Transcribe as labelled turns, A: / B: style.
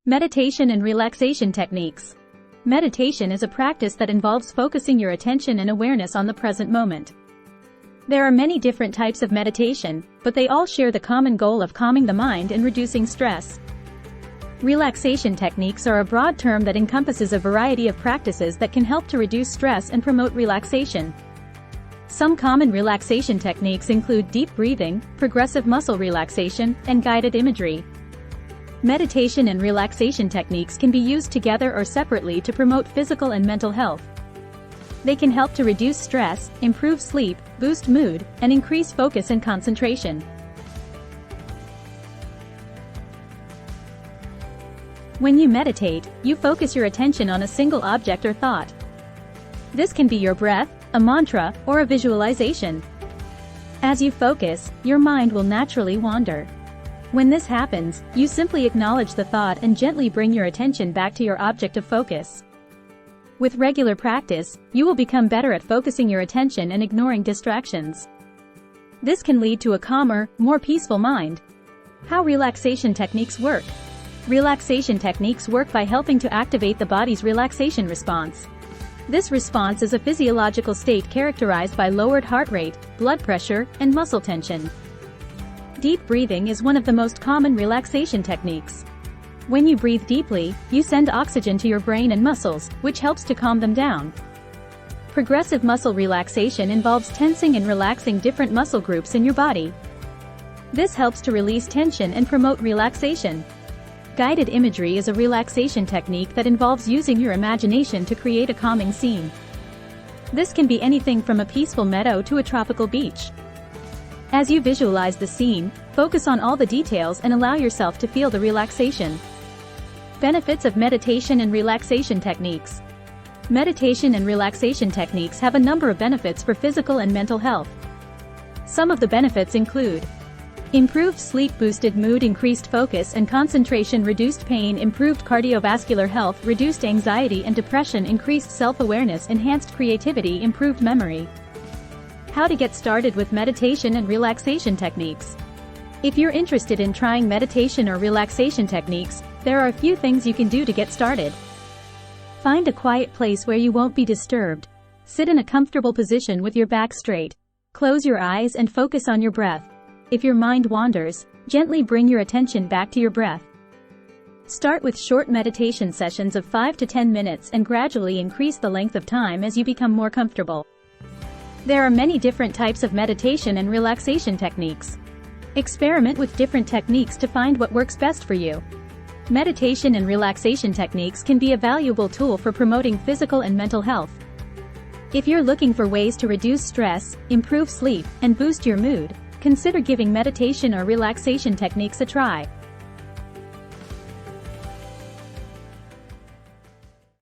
A: Meditation and relaxation techniques. Meditation is a practice that involves focusing your attention and awareness on the present moment. There are many different types of meditation, but they all share the common goal of calming the mind and reducing stress. Relaxation techniques are a broad term that encompasses a variety of practices that can help to reduce stress and promote relaxation. Some common relaxation techniques include deep breathing, progressive muscle relaxation, and guided imagery. Meditation and relaxation techniques can be used together or separately to promote physical and mental health. They can help to reduce stress, improve sleep, boost mood, and increase focus and concentration. When you meditate, you focus your attention on a single object or thought. This can be your breath, a mantra, or a visualization. As you focus, your mind will naturally wander. When this happens, you simply acknowledge the thought and gently bring your attention back to your object of focus. With regular practice, you will become better at focusing your attention and ignoring distractions. This can lead to a calmer, more peaceful mind. How relaxation techniques work. Relaxation techniques work by helping to activate the body's relaxation response. This response is a physiological state characterized by lowered heart rate, blood pressure, and muscle tension. Deep breathing is one of the most common relaxation techniques. When you breathe deeply, you send oxygen to your brain and muscles, which helps to calm them down. Progressive muscle relaxation involves tensing and relaxing different muscle groups in your body. This helps to release tension and promote relaxation. Guided imagery is a relaxation technique that involves using your imagination to create a calming scene. This can be anything from a peaceful meadow to a tropical beach. As you visualize the scene, focus on all the details and allow yourself to feel the relaxation. Benefits of meditation and relaxation techniques. Meditation and relaxation techniques have a number of benefits for physical and mental health. Some of the benefits include improved sleep, boosted mood, increased focus and concentration, reduced pain, improved cardiovascular health, reduced anxiety and depression, increased self-awareness, enhanced creativity, improved memory. How to get started with meditation and relaxation techniques. If you're interested in trying meditation or relaxation techniques, there are a few things you can do to get started. Find a quiet place where you won't be disturbed. Sit in a comfortable position with your back straight. Close your eyes and focus on your breath. If your mind wanders, gently bring your attention back to your breath. Start with short meditation sessions of 5 to 10 minutes and gradually increase the length of time as you become more comfortable. There are many different types of meditation and relaxation techniques. Experiment with different techniques to find what works best for you. Meditation and relaxation techniques can be a valuable tool for promoting physical and mental health. If you're looking for ways to reduce stress, improve sleep, and boost your mood, consider giving meditation or relaxation techniques a try.